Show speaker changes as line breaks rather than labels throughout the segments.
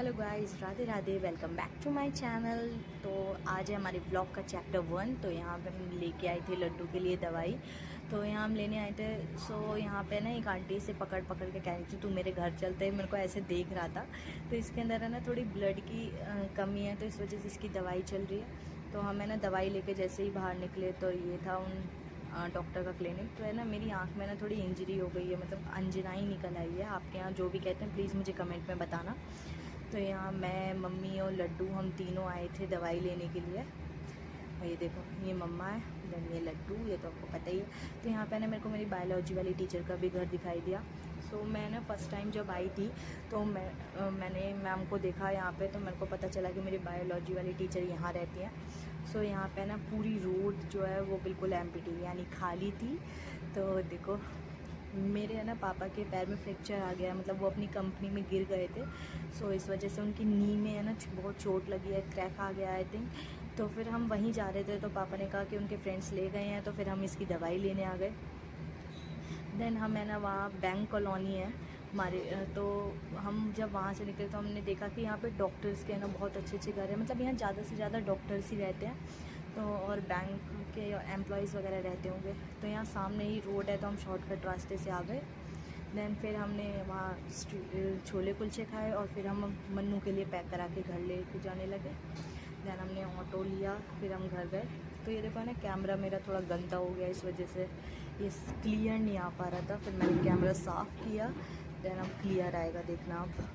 Hello guys, Radhe Radhe. Welcome back to my channel. तो आज है हमारे ब्लॉग का चैप्टर 1। तो यहाँ पे हम लेके आए थे लड्डू के लिए दवाई। तो यहाँ हम लेने आए थे। सो यहाँ पे ना एक आंटी से पकड़ पकड़ के कह रही थी तू मेरे घर चलते है। मेरे को ऐसे देख रहा था। तो इसके अंदर है ना थोड़ी ब्लड की कमी है, तो इस वजह से इसकी दवाई चल रही है। तो हमें ना दवाई लेके जैसे ही बाहर निकले तो ये था उन डॉक्टर का क्लिनिक। तो है ना मेरी आंख में ना थोड़ी इंजरी हो गई है, मतलब अंजनाई निकल आई है। आपके यहाँ जो भी कहते हैं प्लीज़ मुझे कमेंट में बताना। तो यहाँ मैं, मम्मी और लड्डू हम तीनों आए थे दवाई लेने के लिए। और ये देखो, ये मम्मा है, देन ये लड्डू, ये तो आपको पता ही है। तो यहाँ पे ना मेरे को मेरी बायोलॉजी वाली टीचर का भी घर दिखाई दिया। सो मैं ना फ़र्स्ट टाइम जब आई थी तो मैंने मैम को देखा यहाँ पे। तो मेरे को पता चला कि मेरी बायोलॉजी वाली टीचर यहाँ रहती हैं। सो यहाँ पे ना पूरी रोड जो है वो बिल्कुल एम्प्टी यानी खाली थी। तो देखो मेरे है ना पापा के पैर में फ्रैक्चर आ गया, मतलब वो अपनी कंपनी में गिर गए थे। सो इस वजह से उनकी नी में है ना बहुत चोट लगी है, क्रैक आ गया आई थिंक। तो फिर हम वहीं जा रहे थे तो पापा ने कहा कि उनके फ्रेंड्स ले गए हैं, तो फिर हम इसकी दवाई लेने आ गए। देन हम है ना वहाँ बैंक कॉलोनी है हमारे। तो हम जब वहाँ से निकले तो हमने देखा कि यहाँ पे डॉक्टर्स के ना बहुत अच्छे अच्छे घर हैं, मतलब यहाँ ज़्यादा से ज़्यादा डॉक्टर्स ही रहते हैं। तो और बैंक के एम्प्लॉयज़ वगैरह रहते होंगे। तो यहाँ सामने ही रोड है तो हम शॉर्टकट रास्ते से आ गए। देन फिर हमने वहाँ छोले कुलचे खाए और फिर हम मन्नू के लिए पैक करा के घर ले के जाने लगे। देन हमने ऑटो लिया, फिर हम घर गए। तो ये देखो ना कैमरा मेरा थोड़ा गंदा हो गया, इस वजह से ये क्लियर नहीं आ पा रहा था। फिर मैंने कैमरा साफ़ किया, देन अब क्लियर आएगा, देखना आप।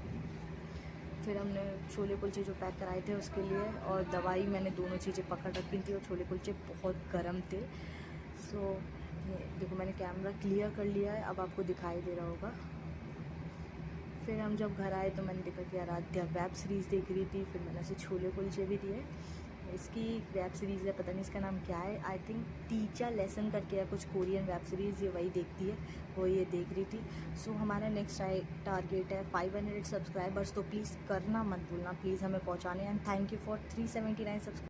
फिर हमने छोले कुलचे जो पैक कराए थे उसके लिए और दवाई, मैंने दोनों चीज़ें पकड़ रखी थी और छोले कुलचे बहुत गर्म थे। सो देखो मैंने कैमरा क्लियर कर लिया है, अब आपको दिखाई दे रहा होगा। फिर हम जब घर आए तो मैंने देखा कि आराध्या वेब सीरीज़ देख रही थी। फिर मैंने उसे छोले कुलचे भी दिए। इसकी वेब सीरीज़ है, पता नहीं इसका नाम क्या है, आई थिंक टीचर लेसन करके है कुछ, कोरियन वेब सीरीज़, ये वही देखती है, वो ये देख रही थी। सो हमारा नेक्स्ट टारगेट है 500 सब्सक्राइबर्स। तो प्लीज़ करना मत भूलना, प्लीज़ हमें पहुंचाने। And thank you for 379 subscribers.